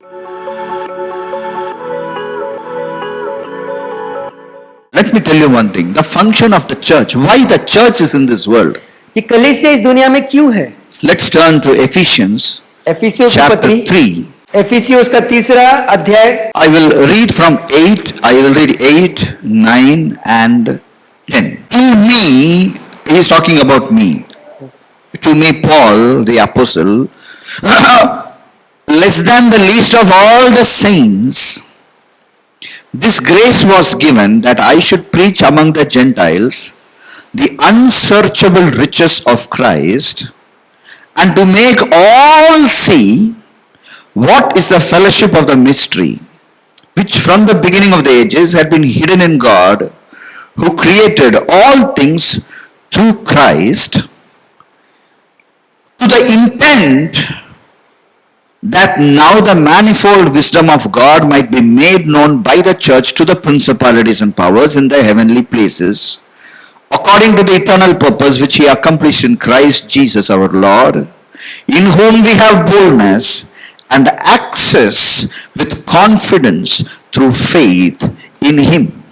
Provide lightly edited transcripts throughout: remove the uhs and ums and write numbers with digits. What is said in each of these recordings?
Let me tell you one thing, the function of the church, why the church is in this world. कि कलीसिया इस दुनिया में क्यों है? Let's turn to Ephesians एफिसियों की chapter पत्री 3. एफिसियों का 3 अध्याय I will read from 8, I will read 8, 9 and 10. To me, he is talking about me. To me, Paul, the apostle, less than the least of all the saints, this grace was given that I should preach among the Gentiles the unsearchable riches of Christ, and to make all see what is the fellowship of the mystery, which from the beginning of the ages had been hidden in God, who created all things through Christ, to the intent that now the manifold wisdom of God might be made known by the church to the principalities and powers in the heavenly places, according to the eternal purpose which he accomplished in Christ Jesus our Lord, in whom we have boldness and access with confidence through faith in him.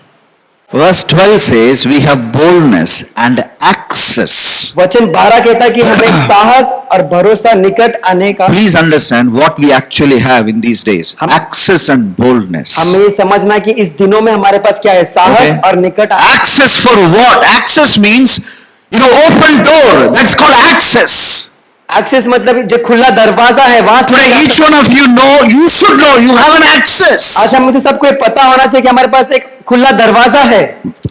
Verse 12 says we have boldness and access. वचन 12 कहता है कि हमें साहस और भरोसा निकट आने का। Please understand what we actually have in these days. Access and boldness. हमें ये समझना कि इस दिनों में हमारे पास क्या है, साहस और निकट आने। Access for what? Access means, open door. That's called access. Access मतलब जो खुला दरवाजा है, वहां से Today each one of you should know, you have an access. आज हम मुझे सबको ये पता होना चाहिए कि हमारे पास एक खुला दरवाजा है।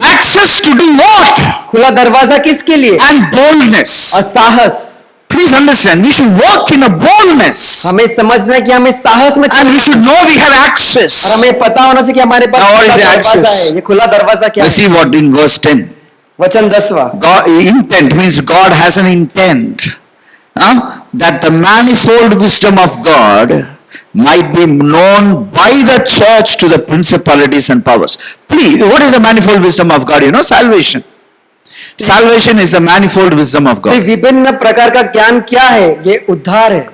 Access to do what? खुला दरवाजा किसके लिए? And boldness. और साहस। Please understand, we should walk in a boldness. हमें समझना है कि हमें साहस में, And we should know we have access. हमें पता होना चाहिए कि हमारे पास Now what is खुला the दरवाजा access? है। ये खुला दरवाजा क्या Let's है? see what in verse 10. वचन 10वां। God, intent means God has an intent. That the manifold wisdom of God might be known by the church to the principalities and powers. Please, what is the manifold wisdom of God? Salvation. Salvation is the manifold wisdom of तो God. विभिन्न प्रकार का ज्ञान क्या है? ये उद्धार है।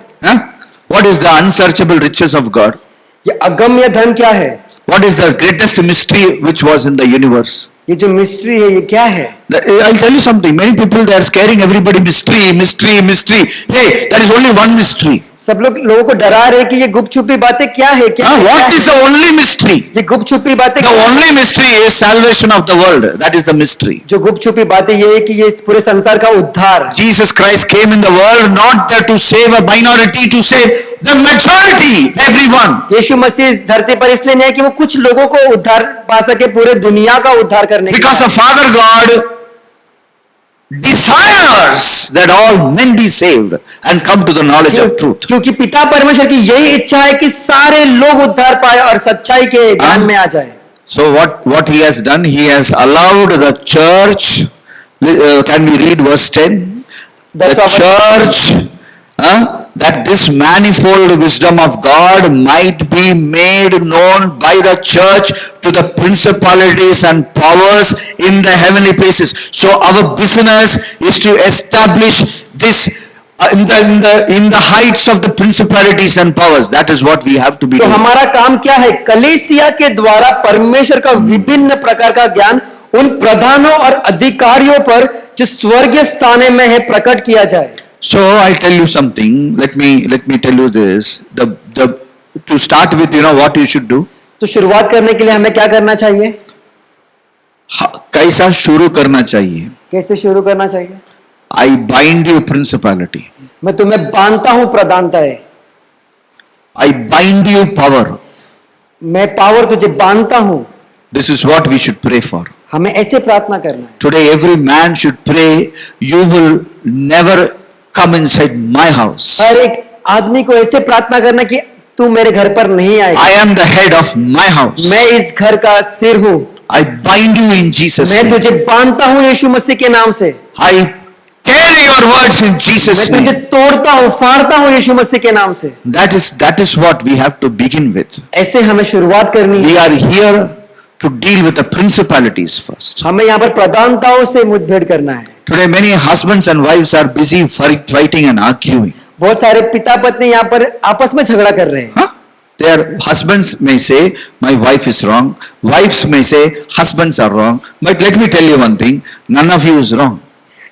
What is the unsearchable riches of God? ये अगम्य धन क्या है? What is the greatest mystery which was in the universe? ये जो मिस्ट्री है ये क्या है? I'll tell you something. Many people, they are scaring everybody, mystery, mystery, mystery. Hey, there is only one mystery. सब लोगों को डरा रहे कि ये गुप्त छुपी बातें क्या है? क्या है? What is the only mystery? ये गुप्त छुपी बातें The only mystery is salvation of the world. That is the mystery. जो गुप्त छुपी बातें ये है कि ये इस पूरे संसार का उद्धार। Jesus Christ came in the world not to save a minority, to save the majority, everyone. यीशु मसीह इस धरती पर इसलिए नहीं है कि वो कुछ लोगों को उद्धार पा सके, पूरे दुनिया का उद्धार करने के लिए। Because the Father God desires that all men be saved and come to the knowledge of truth. क्योंकि पिता परमेश्वर की यही इच्छा है कि सारे लोग उद्धार पाए और सच्चाई के ज्ञान में आ जाए। So what he has done, he has allowed the church. Can we read verse 10? The church, that this manifold wisdom of God might be made known by the church to the principalities and powers in the heavenly places. So our business is to establish this in the heights of the principalities and powers. That is what we have to be तो doing. हमारा काम क्या है? कलीसिया के द्वारा परमेश्वर का विभिन्न प्रकार का ज्ञान उन प्रधानों और अधिकारियों पर जो स्वर्गीय स्थान में है प्रकट किया जाए। So I'll tell you something. Let me tell you this. To start with, what you should do. तो शुरुआत करने के लिए हमें क्या करना चाहिए? कैसा शुरू करना चाहिए? कैसे शुरू करना चाहिए? I bind you principality. मैं तुम्हें बांधता हूं प्रधानताएं। I bind you power. मैं पावर तुझे बांधता हूं। This is what we should pray for. हमें ऐसे प्रार्थना करना है। Today every man should pray, you will never come inside my house. हर एक आदमी को ऐसे प्रार्थना करना कि तू मेरे घर पर नहीं आएगा। I am the head of my house. मैं इस घर का सिर हूं। I bind you in Jesus' मैं name. तुझे बांधता हूं यीशु मसीह के नाम से। I tear your words in Jesus' मैं तुझे name. तोड़ता हूं, फाड़ता हूं यीशु मसीह के नाम से। That is what we have to begin with. ऐसे हमें शुरुआत करनी We है। are here to deal with the principalities first. हमें यहाँ पर प्रधानताओं से मुठभेड़ करना है। Today many husbands and wives are busy fighting and arguing. बहुत सारे पिता पत्नी यहाँ पर आपस में झगड़ा कर रहे हैं। Huh? Their husbands may say, my wife is wrong. Wives may say, husbands are wrong. But let me tell you one thing, none of you is wrong.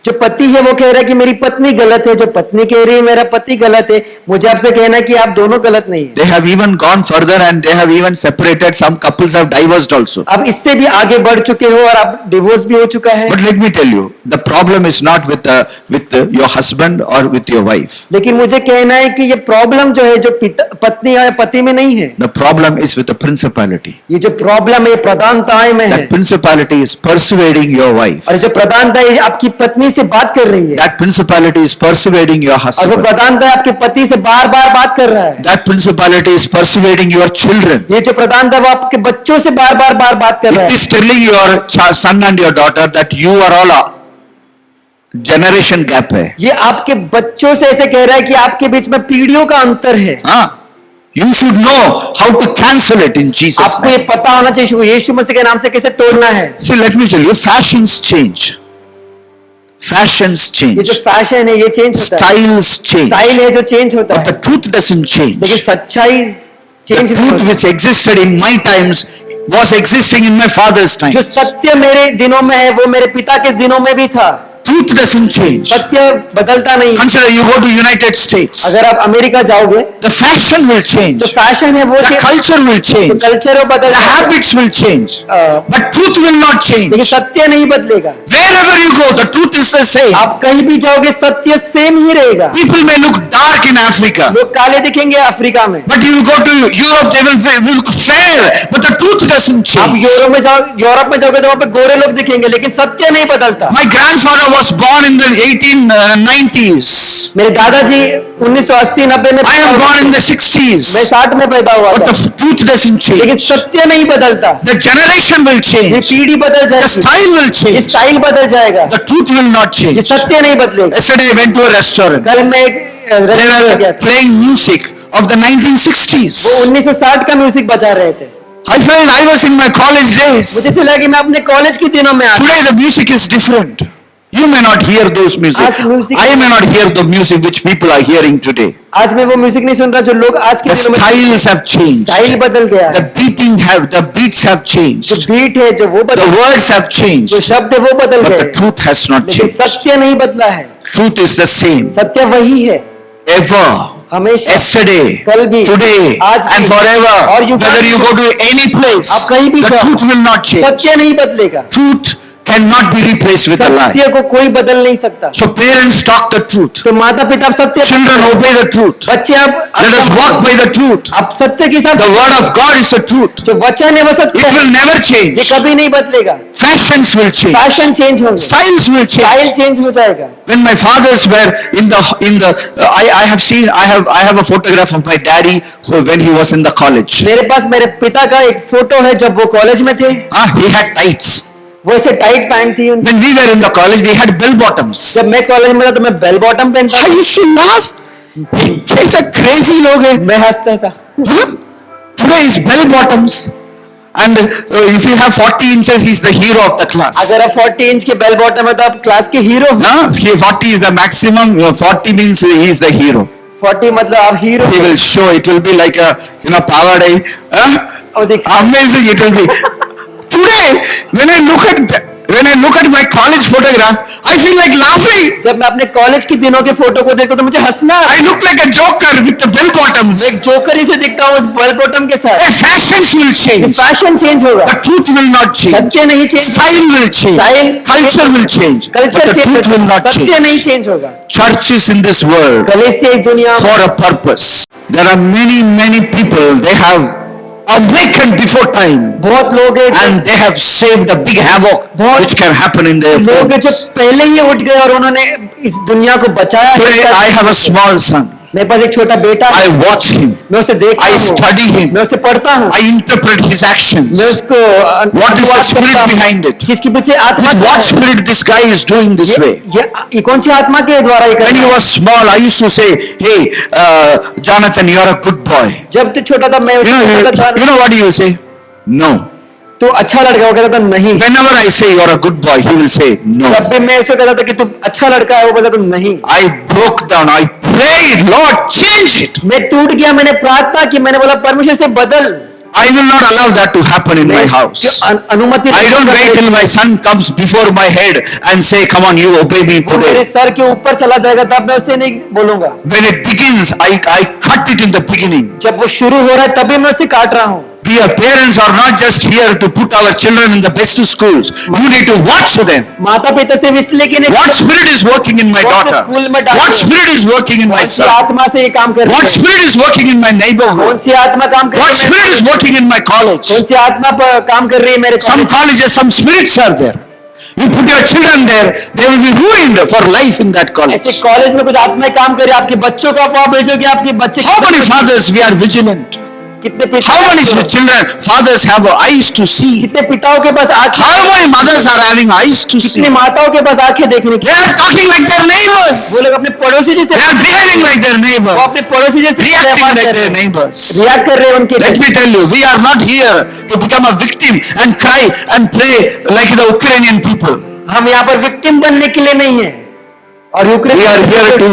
जो पति है वो कह रहा है कि मेरी पत्नी गलत है, जो पत्नी कह रही है मेरा पति गलत है। मुझे आपसे कहना है कि आप दोनों गलत नहीं है। They have even gone further and they have even separated. Some couples have divorced also. अब इससे भी आगे बढ़ चुके हो और अब डिवोर्स भी हो चुका है। But let me tell you, the problem is not with your husband or with your wife. लेकिन मुझे कहना है कि ये प्रॉब्लम जो है जो पत्नी या पति में नहीं है, The problem is with the principality. ये जो प्रॉब्लम है प्रधानताएं में है। That principality is persuading your wife. और जो प्रधानता है आपकी पत्नी से बात कर रही है, That principality is persuading your और वो husband. प्रधानता आपके पति से बार बार बात कर रहा है। That principality is persuading your children. ये जो प्रधानता वो आपके बच्चों से बार बार बात कर रहा It है। is telling your son and your daughter that you are all a generation gap है. ये आपके बच्चों से ऐसे कह रहा है कि आपके बीच में पीढ़ियों का अंतर है। हाँ? You should know how to cancel it in Jesus' आपको ये name. पता होना चाहिए यीशु मसीह के नाम से कैसे तोड़ना है। See, let me tell you, fashions change. Fashions ये change. जो फैशन है ये चेंज होता है, Styles change. स्टाइल है जो चेंज होता But the है, truth doesn't change. लेकिन सच्चाई The चेंज नहीं truth होती। which existed in my times was existing in my father's जो times. सत्य मेरे दिनों में है वो मेरे पिता के दिनों में भी था। Truth doesn't change. सत्य बदलता नहीं। Consider you go to United States. अगर आप अमेरिका जाओगे The fashion will change. जो फैशन है वो The culture will जो change. कल्चर वो बदल The habits will change. But truth will not change. लेकिन सत्य नहीं बदलेगा। Wherever you go, the truth is the same. आप कहीं भी जाओगे सत्य सेम ही रहेगा। People may look dark in Africa. लोग काले दिखेंगे अफ्रीका में, But you go to Europe, they will look fair. But the truth doesn't आप change. यूरोप में जाओगे तो वहां पे गोरे लोग दिखेंगे लेकिन सत्य नहीं बदलता। My grandfather was born in the 1890s. मेरे दादाजी 1980-90 में I पैदा am हुए। born in the मैं 60s. 60 में पैदा हुआ But था, the truth doesn't लेकिन change. सत्य नहीं बदलता। The generation will ये change. पीढ़ी बदल The जाएगी, style will ये change. स्टाइल बदल जाएगा, The truth will not ये change. सत्य नहीं बदलेगा। Yesterday I went to a restaurant. कल मैं एक They रेस्टोरेंट में गया were था, playing music of the 1960s. वो 1960 का म्यूजिक बजा रहे थे। I felt I was in my college मुझे days. ऐसा लगा कि मैं अपने कॉलेज के दिनों में आ गया। Today the music is different. You may not hear those music. आज music- I may not hear the music which people are hearing today. आज मैं वो म्यूजिक नहीं सुन रहा जो लोग आज के The दिनों में, styles have changed. स्टाइल बदल गया The है, the beats have जो changed. बीट है जो वो The बदल, words have जो changed. शब्द है वो बदल But the गए, truth has not लेकिन changed. सत्य नहीं बदला है। Truth is the same. सत्य वही है Ever. हमेशा, Yesterday, कल भी, today, आज भी, and forever. और Whether you go to any place, आप कहीं भी the जाओ, truth will not change. सत्य नहीं बदलेगा। Truth cannot be replaced with a lie. सत्य को कोई बदल नहीं सकता। So parents talk the truth. तो माता पिता सत्य, Children obey the truth. बच्चे आप Let us walk by the truth. आप सत्य के साथ, The word of God is the truth. जो वचन है वो सत्य It है, will never ये change. कभी नहीं बदलेगा। Fashions will change. Fashion change होंगे, Styles will style change. Change हो जाएगा। When my fathers were I have a photograph of my daddy when he was in the college. मेरे पास मेरे पिता का एक फोटो है जब वो कॉलेज में थे, He had tights. वो ऐसे टाइट पैंट थी उनकी। When we were in the college, we had bell bottoms. जब मैं कॉलेज में था तो मैं बेल बॉटम पहनता I था, used to laugh. कैसा crazy लोग हैं. मैं हंसता था। Huh? Today is bell bottoms. And if you have 40 inches, he's the hero of the class. अगर आप 40 इंच के बेल बॉटम है तो आप क्लास के हीरो हो। No, 40 is the maximum. 40 means he is the hero. 40 मतलब आप हीरो He हो। will show. It will be like a pavadai. और देख, Amazing it will be. Today, when I look at my college photograph, I feel like laughing. जब मैं अपने college के दिनों के फोटो को देखता हूं तो मुझे हंसना आता है। I look like a joker with the bell bottoms. मैं एक जोकर ही से दिखता हूँ उस बेल बॉटम के साथ। And fashions will change. Fashion change होगा, The truth will not change. सत्य नहीं change, Style will change. Style Culture will change. But culture the truth will not सत्य change. नहीं चेंज होगा। Churches in this world कलीसिया इस दुनिया में for a purpose. There are many people. They have awakened before time. बहुत लोग हैं And they have saved the big havoc बहुत which can happen in their लोग हैं जो families. पहले ही उठ गए और उन्होंने इस दुनिया को बचाया है। Today I have a small son. मेरे पास एक छोटा बेटा है, I watch him. मैं उसे देखता I हूँ, study him. मैं उसे पढ़ता हूँ, I interpret his मैं actions. उसको What is the अनुवाद spirit करता हूँ। behind it? किसके पीछे आत्मा क्या What है? spirit this guy is doing this way? ये कौन सी आत्मा के द्वारा ये When करता he है? was small, I used to say, "Hey, Jonathan, you are a good boy." जब तू छोटा था मैं उसको कहता था, You know what he will say? No. तू अच्छा लड़का, वो कहता था नहीं। Whenever I say you are a good boy, he will say no. जब भी मैं उसको कहता था कि तू अच्छा लड़का है, वो बोलता था नहीं। I broke down. I prayed, Lord, change it. मैं टूट गया, मैंने प्रार्थना की, मैंने बोला परमेश्वर से बदल। I will not allow that to happen in my house. अनुमति I don't wait till my son comes before my head and say, come on, you obey me वो मेरे today. सर के ऊपर चला जाएगा तब मैं उससे नहीं बोलूंगा। When it begins, I cut it in the beginning. जब वो शुरू हो रहा है तभी मैं उसे काट रहा हूँ। We are parents are not just here to put our children in the best schools. You need to watch them. माता पिता सिर्फ इसलिए कि What spirit is working in my कौन से daughter? स्कूल में डालूं? What spirit is working in my कौन सी son? आत्मा से ये काम कर रही What है? spirit is working in my कौन neighborhood? सी आत्मा काम कर What रही है? spirit is working in my college? कौन सी आत्मा काम कर रही है मेरे Some college? colleges, some spirits are there. You put your children there, they will be ruined for life in that ऐसे college. कॉलेज में कुछ आत्माएं काम कर रही है, आपके बच्चों को आप वहां भेजोगे, आपके बच्चे How many fathers we are vigilant? कितने पिता How many children, fathers have eyes to see? कितने पिताओं के पास आंखें, How many mothers are having eyes to see? कितनी माताओं के पास आंखें देखने की? They are talking like their neighbors. वो लोग अपने पड़ोसी जैसे They are behaving like their वो अपने neighbors. पड़ोसी जैसे Reacting व्यवहार like कर their रहे हैं, neighbors. रिएक्ट कर रहे हैं उनके Let जैसे। me tell you, we are not here to become a victim and cry and pray like the Ukrainian people. हम यहाँ पर विक्टिम बनने के लिए नहीं है और Ukraine We are here to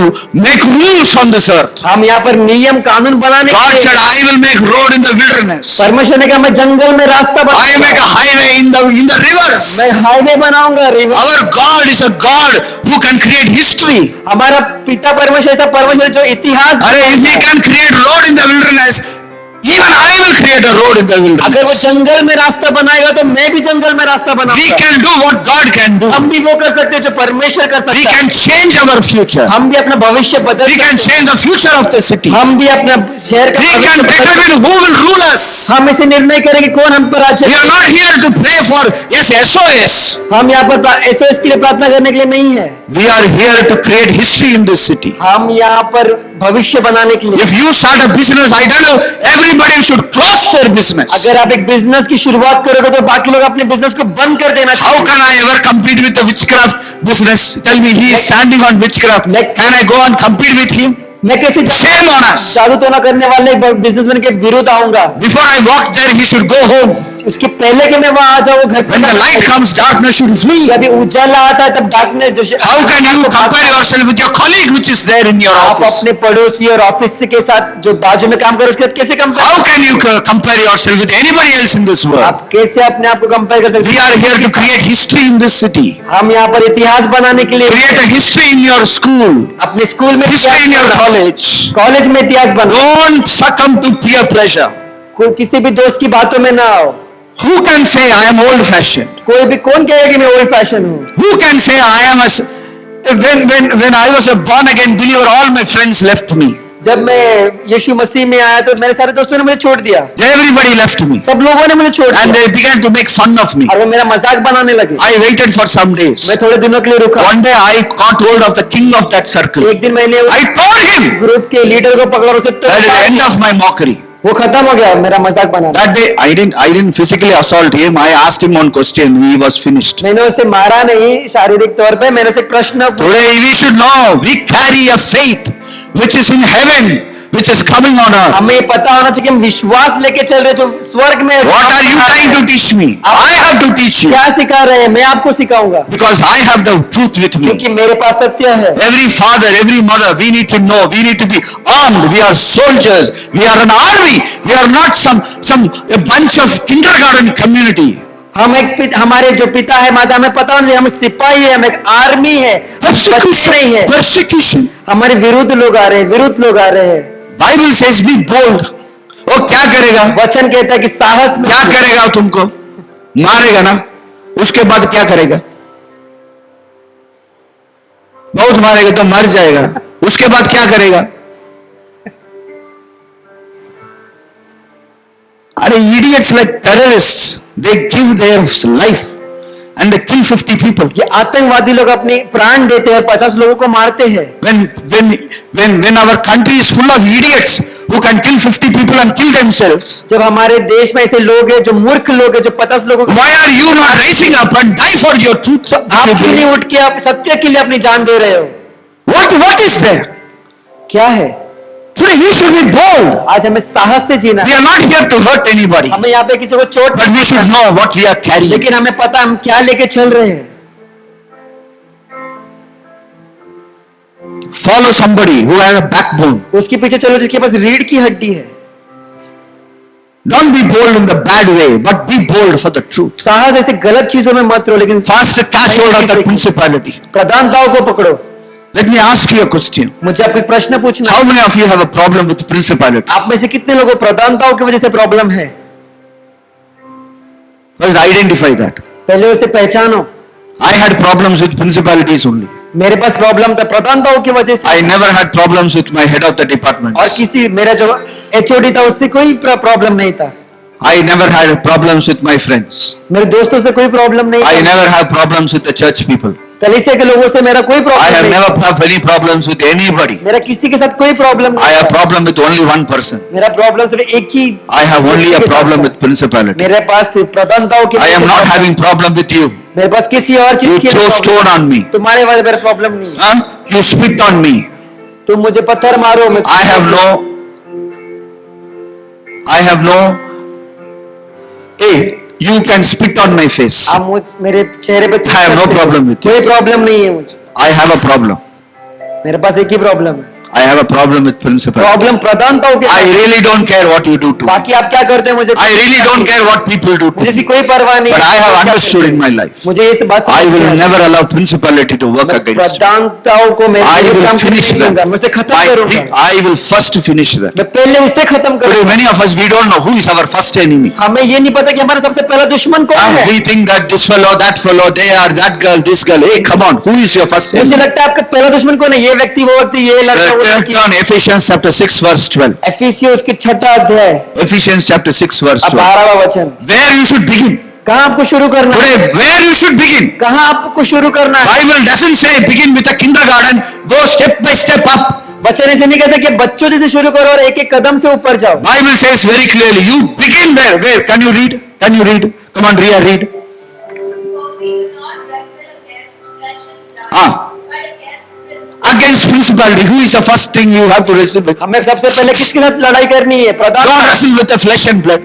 make rules on this earth. हम यहाँ पर नियम कानून बनाने के God लिए। said, I will make road in the wilderness. परमेश्वर ने कहा मैं जंगल में रास्ता I बनाऊंगा, make a highway in the rivers. मैं हाईवे बनाऊंगा, river. Our God is a God who can create history. हमारा पिता परमेश्वर ऐसा परमेश्वर जो इतिहास Arey, if he can create road in the wilderness, even I will create a road in the अगर वो wilderness. जंगल में रास्ता बनाएगा तो मैं भी जंगल में रास्ता We बनाऊंगा। can do what God can do. हम भी वो कर सकते हैं जो परमेश्वर कर We सकता है। can change our future. हम भी अपना भविष्य बदल We can सकते change the future of the city. हैं। हम भी अपना शहर का We भविष्य can बदल सकते हैं। determine who will rule us. हम इसे निर्णय करें कि कौन हम पर राज्य We are not here to pray for SOS. हम यहाँ पर SOS के लिए प्रार्थना करने के लिए नहीं है, We are here to create history in this city. हम यहाँ पर भविष्य बनाने के लिए। If you start a business, I tell you, everybody should close their business. अगर आप एक बिजनेस की शुरुआत करोगे तो बाकी लोग अपने बिजनेस को बंद कर देना How चाहिए। can I ever compete with the witchcraft business? Tell me, he is standing on witchcraft. Can I go and compete with him? मैं कैसे Shame on us. जादू टोना करने वाले बिजनेसमैन के विरुद्ध आऊंगा? Before I walk there, he should go home. उसके पहले कि मैं वहां आ जाऊँ घर When the light comes, darkness should flee. जब उजाला आता है तब डार्कनेस जो How can you compare yourself with your colleague which is there in your आप office? अपने पड़ोसी और ऑफिस के साथ जो बाजू में काम करो उसके साथ कैसे compare? How can you compare yourself with anybody else in this world? आप कैसे अपने आप को कंपेयर कर सकते We are here to create history in this city. हम यहाँ पर इतिहास बनाने के लिए Create a history in your school, अपने स्कूल में history in your college. College में इतिहास बनाओ। Don't succumb to peer pressure. कोई किसी भी दोस्त की बातों में ना आओ। Who can say I am old fashioned? कोई भी कौन कहेगा कि मैं ओल्ड फैशन हूँ? Who can say I am when I was a born again believer, all my friends left me. जब मैं यीशु मसीह में आया तो मेरे सारे दोस्तों ने मुझे छोड़ दिया, Everybody left me. सब लोगों ने मुझे छोड़ And दिया they began to make fun of me. और वो मेरा मजाक बनाने लगे। I waited for some days. मैं थोड़े दिनों के लिए रुका। One day I caught hold of the king of that circle. एक दिन मैंने I told him ग्रुप के लीडर को पकड़ा और उसे that is the end of my mockery. वो खत्म हो गया मेरा मजाक बनाना। That day I didn't physically assault him. I asked him one question. He was finished. मैंने उसे मारा नहीं शारीरिक तौर पे, मैंने उसे प्रश्न Today we should know we carry a faith which is in heaven, which is coming on earth. हमें ये पता होना चाहिए कि हम विश्वास लेके चल रहे जो स्वर्ग में है। What are you trying to teach me? I have to teach you क्या सिखा रहे हैं? मैं आपको सिखाऊंगा because I have the truth with me. क्योंकि मेरे पास सत्य है। Every father, every mother, we need to know. We need to be armed. We are soldiers. We are an army. We are not a bunch of kindergarten community. हम हमारे जो पिता है माता, हमें पता होना चाहिए हम सिपाही है, हम एक आर्मी है, हम बच्चे नहीं है। Persecution. हमारे विरुद्ध लोग आ रहे हैं, विरुद्ध लोग आ रहे हैं। Bible says be bold. वो क्या करेगा? वचन कहता है कि साहस में क्या करेगा? तुमको मारेगा ना? उसके बाद क्या करेगा? बहुत मारेगा तो मर जाएगा। उसके बाद क्या करेगा? अरे idiots like terrorists, they give their life and they kill 50 people. ये आतंकवादी लोग अपने प्राण देते हैं और 50 लोगों को मारते हैं। When our country is full of idiots who can kill 50 people and kill themselves, जब हमारे देश में ऐसे लोग हैं जो मूर्ख लोग हैं जो 50 लोगों को, why are you not rising up and die for your truth? आप के लिए उठ के आप सत्य के लिए अपनी जान दे रहे हो? What is there? क्या है? Today we should be bold. आज हमें साहस से जीना We है। are not here to hurt anybody, हमें यहाँ पे किसी को चोट but we should know what we are carrying. लेकिन हमें पता हम क्या लेके चल रहे हैं। Follow somebody who has a backbone. उसके पीछे चलो जिसके पास रीढ़ की हड्डी है। Don't be bold in the bad way, but be bold for the truth. साहस ऐसे गलत चीजों में मत रहो, लेकिन First, catch hold of that principality. प्रधानताओं को पकड़ो। Let me ask you a question. मुझे आपको एक प्रश्न पूछना है। How many of you have a problem with principality? आप में से कितने लोगों को प्रधानताओं की वजह से प्रॉब्लम है? First, identify that. पहले उसे पहचानो। I had problems with principalities only. मेरे पास प्रॉब्लम था प्रधानताओं की वजह से। I never had problems with my head of the department. और किसी मेरा जो एचओडी था उससे कोई प्रॉब्लम नहीं था। I never had problems with my friends. मेरे दोस्तों से कोई प्रॉब्लम नहीं I था। never have problems with the church people. कलीसिया के लोगों से मेरा कोई I प्रॉब्लम have नहीं never था। have any problems with anybody. मेरा किसी के साथ कोई प्रॉब्लम I नहीं have था। problem with only one person. मेरा प्रॉब्लम सिर्फ एक ही। I have only a के साथ problem था। with principality. मेरे पास सिर्फ प्रधानताओं की I वजह am से not problem- having problem with you. मेरे पास किसी और You चीज की throw stone on me. तुम्हारे वाले मेरा प्रॉब्लम नहीं है। Huh? You spit on me. तुम मुझे पत्थर मारो मैं I have no. Hey, you can spit on my face. आप मेरे चेहरे पे I have no problem with you. कोई प्रॉब्लम नहीं है मुझे। I have a problem. मेरे पास एक ही प्रॉब्लम है। I have a problem with principality. Problem प्रधानताओं के I साथ। really don't care what you do to me. बाकी आप क्या करते हैं मुझे I really don't care what people do to मुझे इसकी me. कोई परवाह नहीं। But I have क्या understood करते in हैं? my life. मुझे इस बात I समझ will में आ गई। never allow principality to work against me. प्रधानताओं को मैं I will काम finish करने दूंगा, that. मैं उसे खत्म करूंगा। I will first finish that. मैं पहले उसे खत्म Today, करूंगा। many of us, we don't know who is our first enemy. हमें ये नहीं पता कि हमारा सबसे पहला दुश्मन कौन है। We think that this fellow, they are that girl, this girl. Hey, come on, who is your first मुझे enemy? लगता है आपका पहला दुश्मन कौन है? ये व्यक्ति, वो व्यक्ति, ये लड़का, वो लड़की। Turn Ephesians chapter 6 verse 12. एफिसियों उसकी 6वां अध्याय, Ephesians chapter 6 verse अब 12. 12वां वचन। Where you should begin. कहाँ आपको शुरू करना है? Today, where you should begin. कहाँ आपको शुरू करना है? Bible doesn't say begin with a kindergarten, go step by step up. वचन ऐसे नहीं कहता कि बच्चों जैसे शुरू करो और एक एक कदम से ऊपर जाओ। Bible says very clearly, you begin where? Where? Can you read? Can you read? Come on, Ria, read. For we do not wrestle against flesh and blood, Ah. but against principalities. Against principality, who is the first thing you have to wrestle with? हमें सबसे पहले किसके साथ लड़ाई करनी है? Don't Pradhan wrestle with the flesh and blood.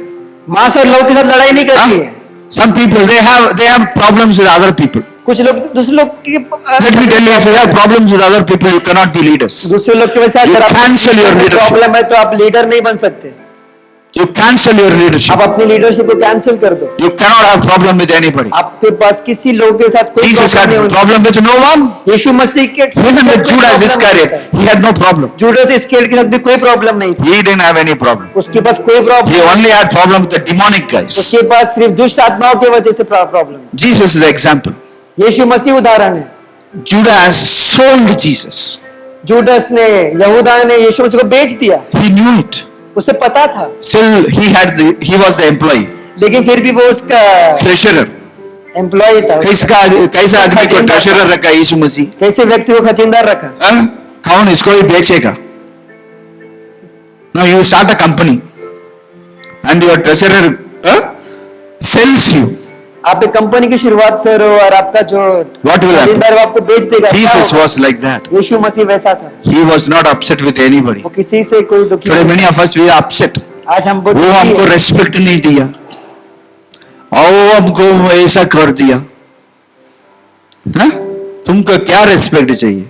मांस और लहू के साथ लड़ाई नहीं करनी Huh? है। Some people they have problems with other people. कुछ लोग दूसरे लोग की Let me tell you, if you have problems with other people, you cannot be leaders. दूसरे लोग की वजह से You अगर cancel your leadership. प्रॉब्लम है तो आप लीडर नहीं बन सकते। You cancel your leadership. आप अपनी लीडरशिप को कैंसिल कर दो। You cannot have problem with anybody. आपके पास किसी लोग के साथ कोई Jesus प्रॉब्लम had नहीं होनी। problem with no one. यीशु मसीह के Even with Judas Iscariot, he had no problem. Judas Iscariot के साथ भी कोई प्रॉब्लम नहीं थी। He didn't have any problem. उसके पास कोई He problem, only had problem with the demonic guys. उसके पास सिर्फ दुष्ट आत्माओं की वजह से problem. Jesus is the example. यीशु मसीह उदाहरण है। Judas sold Jesus. जूडस ने, यहूदा ने यीशु मसीह को बेच दिया। He knew it. उसे पता था, Still, he was the employee, लेकिन फिर भी वो उसका treasurer. एम्प्लॉय था। कैसा आदमी को treasurer रखा यीशु मसीह? कैसे व्यक्ति को खजीनदार रखा? हाँ? कौन इसको भी बेचेगा? No, you start a company and your treasurer sells you. आप एक कंपनी की शुरुआत करो और आपका जो What will happen? खजीनदार वो आपको बेच देगा। क्या Jesus होगा? was like that. यीशु मसीह वैसा था, He was not upset with anybody. वो किसी से कोई दुखी Today नहीं। many of us we are upset. आज हम बहुत वो दुखी हमको हैं। रेस्पेक्ट नहीं दिया और हमको ऐसा कर दिया। हाँ? तुमको क्या रेस्पेक्ट चाहिए?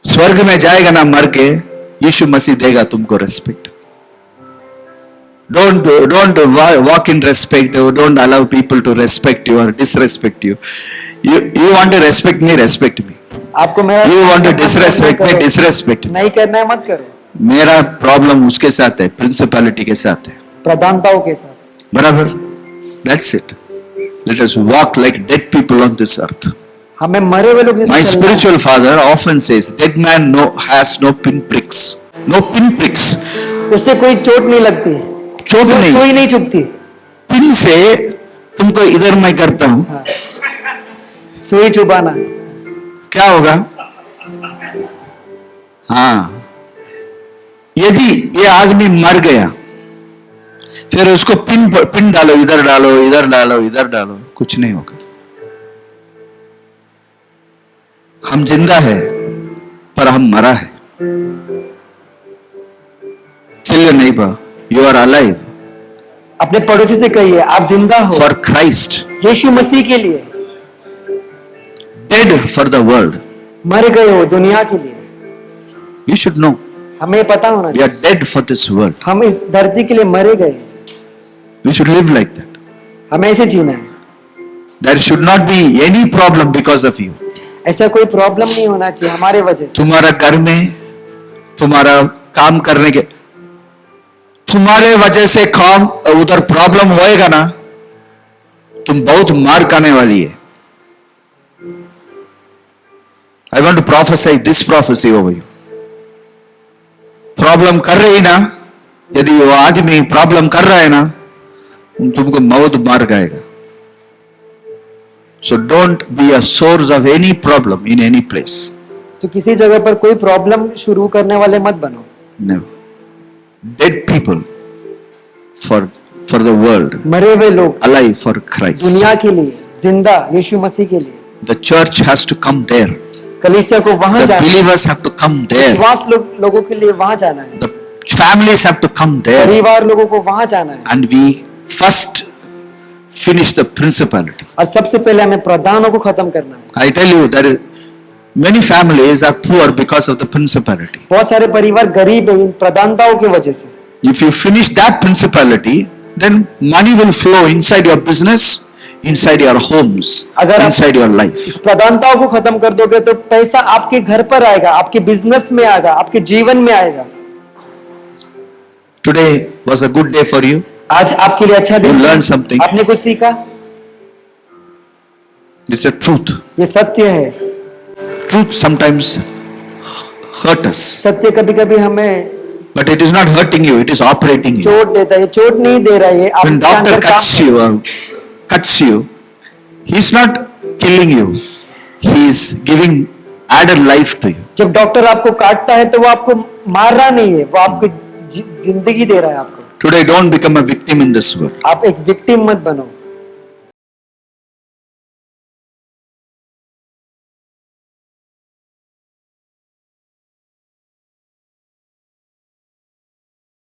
स्वर्ग में जाएगा ना मर के, यीशु मसीह देगा तुमको respect. Don't walk in respect. Don't allow people to respect you or disrespect you. You want to respect me, respect me. आपको मेरा You want to सम्मान disrespect करना me, करो। disrespect me. नहीं करना है मत करो। मेरा प्रॉब्लम उसके साथ है, प्रिंसिपैलिटी के साथ है। प्रधानताओं के साथ। बराबर? That's it. Let us walk like dead people on this earth. हमें मरे हुए लोग जैसे My चलना है। spiritual father often says, dead man has no pinpricks. No pinpricks. उससे कोई चोट नहीं लगती, चोट नहीं, सुई नहीं चुभती। पिन से तुमको इधर मैं करता हूं, हाँ। सुई चुभाना। क्या होगा? हाँ, यदि ये आदमी मर गया, फिर उसको पिन डालो, इधर डालो, इधर डालो, इधर डालो, कुछ नहीं होगा। हम जिंदा है पर हम मरा है। Tell your neighbor, you are alive अपने पड़ोसी से कहिए आप जिंदा हो for Christ, यीशु मसीह के लिए, dead for the world. मर गए हो दुनिया के लिए। You should know. हमें पता होना We चाहिए are dead for this world. हम इस धरती के लिए मरे गए, We should live like that. हमें ऐसे जीना है। There should not be any problem because of you. ऐसा कोई प्रॉब्लम नहीं होना चाहिए हमारे वजह से। तुम्हारा घर में, तुम्हारा काम करने के, तुम्हारे वजह से काम उधर प्रॉब्लम होएगा ना, तुम बहुत मार खाने वाली है। I want to prophesy this prophecy over you. Problem कर रही ना, यदि वो आदमी प्रॉब्लम कर रहा है ना, तुमको मौत मार खाएगा। So don't be a source of any problem in any place. तो किसी जगह पर कोई प्रॉब्लम शुरू करने वाले मत बनो। Never. Dead people for the world, मरे हुए लोग alive for Christ. दुनिया के लिए, जिंदा यीशु मसीह के लिए। The church has to come there. कलीसिया को वहां The जाना है, believers have to come there. विश्वास लोगों के लिए वहां जाना है, The families have to come there. परिवार लोगों को वहां जाना है। And we first finish the principality. और सबसे पहले हमें प्रधानों को खत्म करना है। I tell you, there is many families are poor because of the principality. बहुत सारे परिवार गरीब है इन प्रधानताओं की वजह से। If you finish that principality, then money will flow inside your business, inside your homes, अगर आप inside your life. इस प्रधानताओं को खत्म कर दोगे तो पैसा आपके घर पर आएगा, आपके बिजनेस में आएगा, आपके जीवन में आएगा। Today was a good day for you. आज आपके लिए अच्छा दिन You था। learned something. आपने कुछ सीखा, It's a truth. ये सत्य है। Truth sometimes hurt us, सत्य कभी कभी हमें but it is not hurting you, it is operating you. चोट देता है, ये चोट नहीं दे रहा है, ये When आपके doctor अंदर काम cuts you or cuts you, he is not killing you, he is giving added life to you. जब डॉक्टर आपको काटता है तो वो आपको मार रहा नहीं है, वो आपको जिंदगी दे रहा है आपको। Today don't become a victim in this world. आप एक विक्टिम मत बनो।